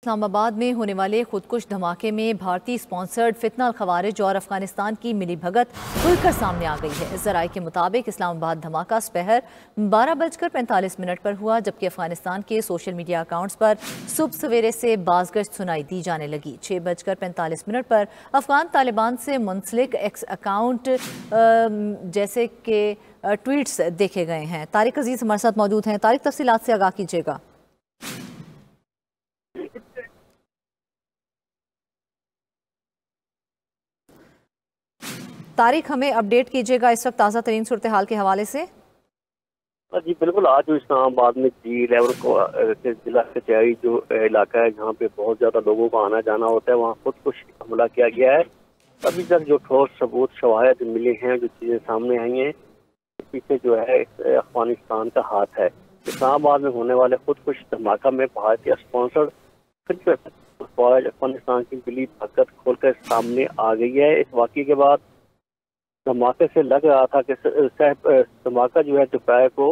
इस्लामाबाद में होने वाले खुदकुश धमाके में भारतीय स्पॉन्सर्ड फितना खवारिज और अफगानिस्तान की मिलीभगत खुलकर सामने आ गई है। जराये के मुताबिक इस्लामाबाद धमाका दोपहर 12:45 पर हुआ, जबकि अफगानिस्तान के सोशल मीडिया अकाउंट्स पर सुबह सवेरे से बाज़गश्त सुनाई दी जाने लगी। 6:45 पर अफगान तालिबान से मुंसलिक एक्स अकाउंट जैसे कि ट्वीट्स देखे गए हैं। तारिक अजीज हमारे साथ मौजूद हैं। तारिक, तफसीलात से आगाह कीजिएगा। तारिक, हमें अपडेट कीजिएगा इस वक्त ताज़ा तरीन सूरत हाल के हवाले से। जी बिल्कुल, आज जो इस्लामाबाद में G11 को जिला कचहरी जो इलाका है जहाँ पे बहुत ज़्यादा लोगों का आना जाना होता है, वहाँ खुदकुश हमला किया गया है। अभी तक जो ठोस सबूत शवाहिद मिले हैं, जो चीज़ें सामने आई हैं, पीछे जो है अफगानिस्तान का हाथ है। इस्लामाबाद में होने वाले खुदकुश धमाका में भारतीय स्पॉन्सर्ड फिर अफगानिस्तान की मिली भगत खोलकर सामने आ गई है। इस वाक़े के बाद धमाके से लग रहा था कि धमाका जो है दोपहर को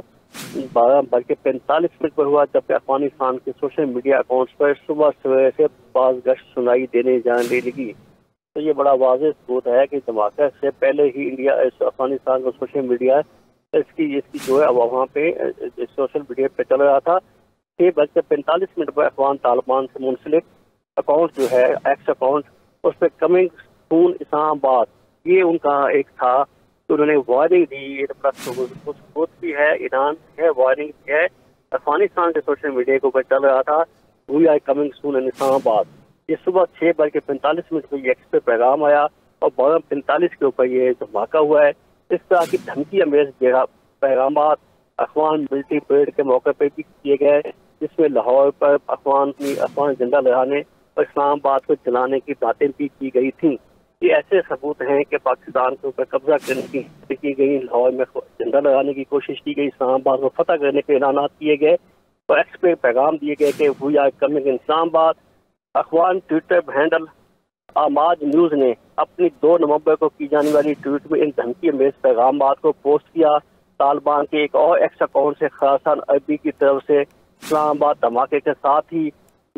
12:45 पर हुआ, जबकि अफगानिस्तान के सोशल मीडिया अकाउंट्स पर सुबह सवेरे से बाज़गश्त सुनाई देने जाने लगी। तो ये बड़ा वाज़ेह सबूत है कि धमाके से पहले ही अफगानिस्तान का सोशल मीडिया इसकी जो है वहाँ पे सोशल मीडिया पे चल रहा था। 6:45 पर अफगान तालिबान से मुंसलिक अकाउंट जो है एक्स अकाउंट, उस पर कमिंग सून इस्लामाबाद, ये उनका एक था। तो उन्होंने वार्निंग दी, सबूत भी है, ईरान है, वार्निंग है। अफगानिस्तान के सोशल मीडिया के ऊपर चल रहा था वी आर कमिंग सून इन इस्लामाबाद। ये सुबह 6:45 पर ये एक्स पे पैगाम आया और 12:45 के ऊपर ये धमाका हुआ है। इस तरह की धमकी अमेज पैगाम अफगान मिलिट्री परेड के मौके पर भी किए गए, जिसमें लाहौर पर अफगान झंडा लहराने और इस्लामाबाद को जलाने की बातें भी की गई थी। ये ऐसे सबूत हैं कि पाकिस्तान के ऊपर कब्जा करने की गई, लाहौर में झंडा लगाने की कोशिश की गई, इस्लामाबाद को फतह करने के ऐलान किए गए और एक्स पे पैगाम दिए गए कि we are coming in Islamabad. Afghan Twitter handle Amaj news ने अपनी 2 नवंबर को की जाने वाली ट्वीट में इन धमकी अमेज पैगाम को पोस्ट किया। तालिबान के एक और एक्स अकाउंट से खासान अरबी की तरफ से इस्लामाबाद धमाके के साथ ही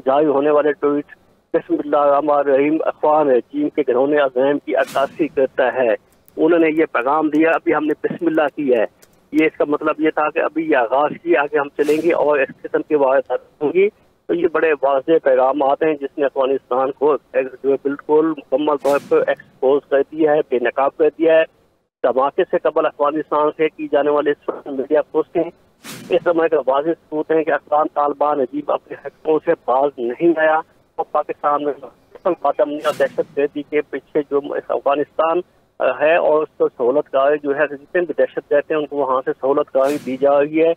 जारी होने वाले ट्वीट बिस्मिल्लाहिर्रहमानिर्रहीम अफगान चीन के घरोने अज़म की अक्कासी करता है। उन्होंने ये पैगाम दिया, अभी हमने बिस्मिल्लाह की है। ये इसका मतलब ये था कि अभी ये आगाज किया, आगे हम चलेंगे और इस किस्म की वारदात होंगी। तो ये बड़े वाज़ेह पैगाम आते हैं जिसने अफगानिस्तान को जो है बिल्कुल मुकम्मल तौर पर एक्सपोज कर दिया है, बेनकाब कर दिया है। धमाके से कबल अफगानिस्तान से की जाने वाले सोशल मीडिया पोस्टिंग इस समय का वाज़ेह सबूत है कि अफगान तालिबान अजीब अपने हकों से बाज नहीं आया और पाकिस्तान में दहशतगर्दी के पीछे जो अफगानिस्तान है और उसको सहूलतकारी जो है, जितने भी दहशतगर्द हैं उनको वहाँ से सहूलतकारी दी जा रही है।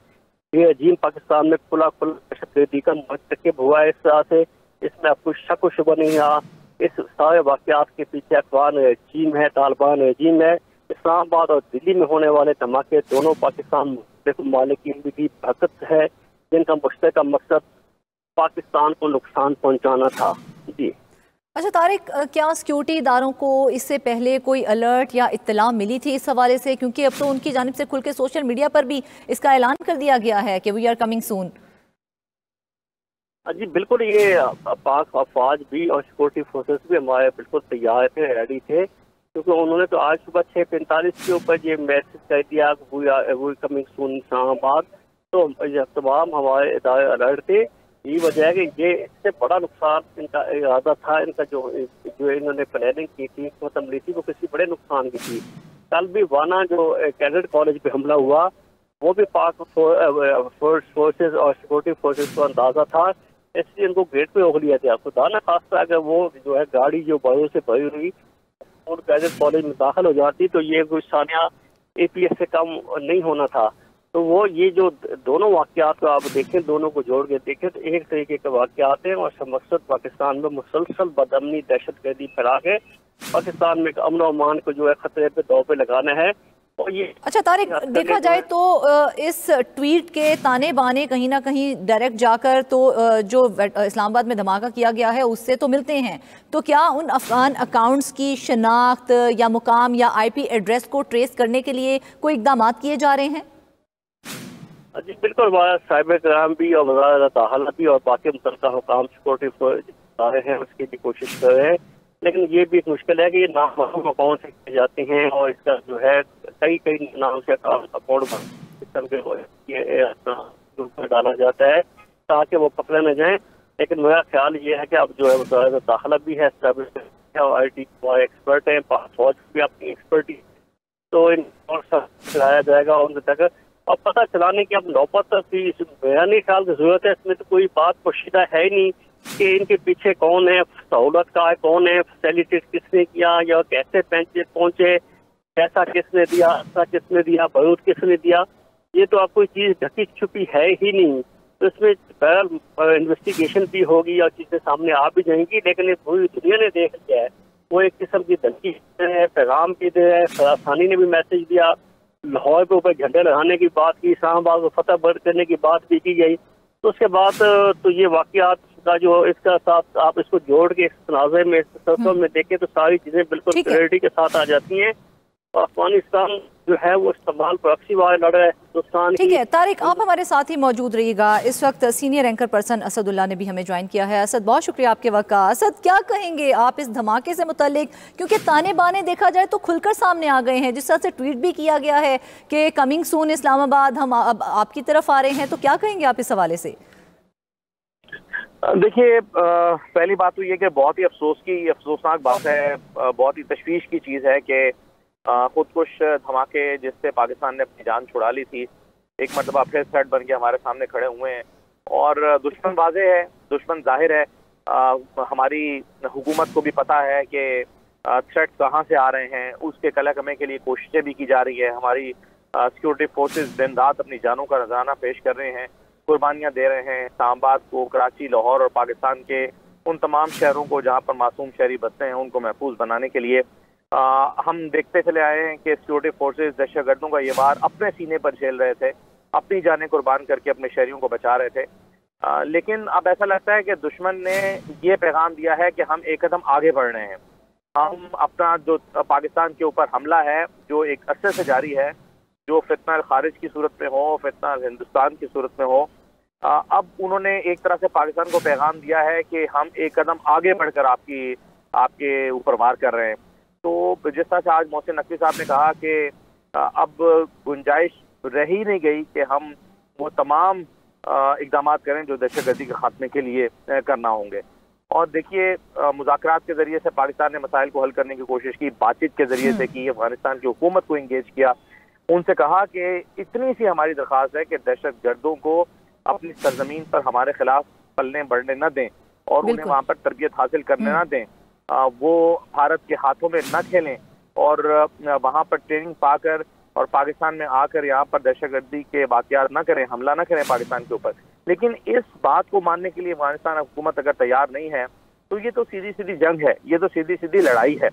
ये अजीम पाकिस्तान में खुला दहशतगर्दी का मर्तकब हुआ है। इस तरह से इसमें अब कुछ शक व शुबा नहीं रहा। इस सारे वाक़यात के पीछे अफगान रजीम है, तालिबान रजीम है। इस्लामाबाद और दिल्ली में होने वाले धमाके दोनों पाकिस्तान ममालिक की मिली भगत है, जिनका मुश्तरका मकसद पाकिस्तान को नुकसान पहुंचाना था। जी अच्छा तारिक, क्या सिक्योरिटी इदारों को इससे पहले कोई अलर्ट या इत्तला मिली थी इस हवाले से? क्योंकि अब तो उनकी जानिब से खुल के सोशल मीडिया पर भी इसका ऐलान कर दिया गया है कि वी आर कमिंग सून। जी बिल्कुल, ये पाक अफवाज भी और सिक्योरिटी फोर्सेस भी हमारे बिल्कुल तैयार थे, रेडी थे, क्योंकि उन्होंने तो आज सुबह 6:45 के ऊपर ये मैसेज कर दिया we are coming soon Islamabad. तो तमाम हमारे इदारे अलर्ट थे। यही वजह है कि ये इससे बड़ा नुकसान इनका इरादा था, इनका जो इन्होंने प्लानिंग की थी, खत्म ली थी, वो किसी बड़े नुकसान की थी। कल भी वाना जो कैडेट कॉलेज पे हमला हुआ, वो भी पाक फोर्सेस और सिक्योरिटी फोर्सेस को अंदाजा था, इसलिए इनको गेट पे रोक लिया था। खुदा न खास्ता अगर वो जो है गाड़ी जो बायों से भरी हुई और कैडेट कॉलेज में दाखिल हो जाती तो ये कुछ सानिया APS से कम नहीं होना था। तो वो ये जो दोनों वाक़यात को आप देखें, दोनों को जोड़ के देखें तो एक तरीके के वाक़यात हैं और मकसद पाकिस्तान में मुसलसल बदअमनी दहशतगर्दी फैला के पाकिस्तान में अमन और अमान को जो है खतरे पे दौर पे लगाना है। और ये अच्छा तारिक, देखा जाए तो इस ट्वीट के ताने बाने कहीं ना कहीं डायरेक्ट जाकर तो जो इस्लामाबाद में धमाका किया गया है उससे तो मिलते हैं। तो क्या उन अफगान अकाउंट्स की शनाख्त या मुकाम या IP एड्रेस को ट्रेस करने के लिए कोई इकदाम किए जा रहे हैं? जी बिल्कुल, साइबर क्राइम भी और वज़ारत दाखिला भी और बाकी मुतल्लिका हुकाम सिक्योरिटी सारे हैं उसकी भी कोशिश कर रहे हैं। लेकिन ये भी एक मुश्किल है कि ये नामालूम अकाउंट से किए जाते हैं और इसका जो है कई कई नाम से अकाउंट सिस्टम के ये ग्रुप में डाला जाता है ताकि वो पकड़े न जाएं। लेकिन मेरा ख्याल ये है कि अब जो है वज़ारत दाखिला भी है, और IT एक्सपर्ट है, फौज भी अपनी एक्सपर्टी, तो इन और सब चलाया जाएगा उनके तक और पता चलाने की अब नौबत थी। मेरा नहीं ख्याल की जरूरत है, इसमें तो कोई बात पोशीदा है ही नहीं कि इनके पीछे कौन है, सहूलत का है कौन है, फैसिलिटेट किसने किया या कैसे पहुंचे, पैसा किसने दिया, अच्छा किसने दिया, बरूद किसने दिया, ये तो अब कोई चीज ढकी छुपी है ही नहीं। तो इसमें बहरहाल इन्वेस्टिगेशन भी होगी और चीजें सामने आ भी जाएंगी, लेकिन ये पूरी दुनिया ने देख लिया है। वो एक किस्म की धमकी है, पैगाम भी दे रहा है। फरासानी ने भी मैसेज दिया, लाहौर के ऊपर झंडे लगाने की बात की, इस्लामाबाद को फतह बर्द करने की बात भी की गई। तो उसके बाद तो ये वाकयात का जो इसका साथ आप इसको जोड़ के इस तनाज़े में, इस तसव्वुर में देखें तो सारी चीजें बिल्कुल क्लैरिटी के साथ आ जाती हैं। अफगानिस्तान जो है वो इस्तेमाल प्रॉक्सी वार लड़ रहा है हिंदुस्तान। ठीक है तारिक, आप हमारे साथ ही मौजूद रहिएगा। इस वक्त सीनियर एंकर पर्सन असदुल्ला ने भी हमें ज्वाइन किया है। असद, बहुत शुक्रिया आपके वक्त का। असद, क्या कहेंगे आप इस धमाके से मुतालिक, क्योंकि ताने बाने देखा जाए तो खुलकर सामने आ गए हैं, जिस तरह से ट्वीट भी किया गया है कि कमिंग सून इस्लामाबाद, हम अब आपकी तरफ आ रहे हैं, तो क्या कहेंगे आप इस हवाले से? देखिए, पहली बात तो ये कि बहुत ही अफसोसनाक बात है, बहुत ही तशवीश की चीज़ है कि खुदकुश धमाके जिससे पाकिस्तान ने अपनी जान छुड़ा ली थी, एक मरतबा फिर थ्रेट बन के हमारे सामने खड़े हुए हैं। और दुश्मन वाज़ेह है, दुश्मन जाहिर है। हमारी हुकूमत को भी पता है कि थ्रेट कहाँ से आ रहे हैं, उसके कला कमे के लिए कोशिशें भी की जा रही है। हमारी सिक्योरिटी फोर्सेस दिन रात अपनी जानों का नजराना पेश कर रहे हैं, कुर्बानियाँ दे रहे हैं। इस्लामाबाद को, कराची, लाहौर और पाकिस्तान के उन तमाम शहरों को जहाँ पर मासूम शहरी बसते हैं उनको महफूज बनाने के लिए हम देखते चले आए हैं कि सिक्योरिटी फोर्सेस दहशतगर्दों का ये वार अपने सीने पर झेल रहे थे, अपनी जानें कुर्बान करके अपने शहरियों को बचा रहे थे। लेकिन अब ऐसा लगता है कि दुश्मन ने ये पैगाम दिया है कि हम एक कदम आगे बढ़ रहे हैं। हम अपना जो पाकिस्तान के ऊपर हमला है जो एक अरसे से जारी है, जो फितना खारिज की सूरत में हो, फितना हिंदुस्तान की सूरत में हो, अब उन्होंने एक तरह से पाकिस्तान को पैगाम दिया है कि हम एक कदम आगे बढ़कर आपके ऊपर वार कर रहे हैं। तो जिस तरह से आज मोहसिन नकवी साहब ने कहा कि अब गुंजाइश रह ही नहीं गई कि हम वो तमाम इकदाम करें जो दहशतगर्दी के खात्मे के लिए करना होंगे। और देखिए, मुज़ाकरात के जरिए से पाकिस्तान ने मसाइल को हल करने की कोशिश की, बातचीत के जरिए से की, अफगानिस्तान की हुकूमत को इंगेज किया, उनसे कहा कि इतनी सी हमारी दरख्वास्त है कि दहशतगर्दों को अपनी सरजमीन पर हमारे खिलाफ पलने बढ़ने न दें और उन्हें वहाँ पर तरबियत हासिल करने न दें, वो भारत के हाथों में न खेलें और वहाँ पर ट्रेनिंग पाकर और पाकिस्तान में आकर यहाँ पर दहशतगर्दी के वाक़यात न करें, हमला न करें पाकिस्तान के ऊपर। लेकिन इस बात को मानने के लिए अफगानिस्तान हुकूमत अगर तैयार नहीं है तो ये तो सीधी सीधी जंग है, ये तो सीधी सीधी लड़ाई है।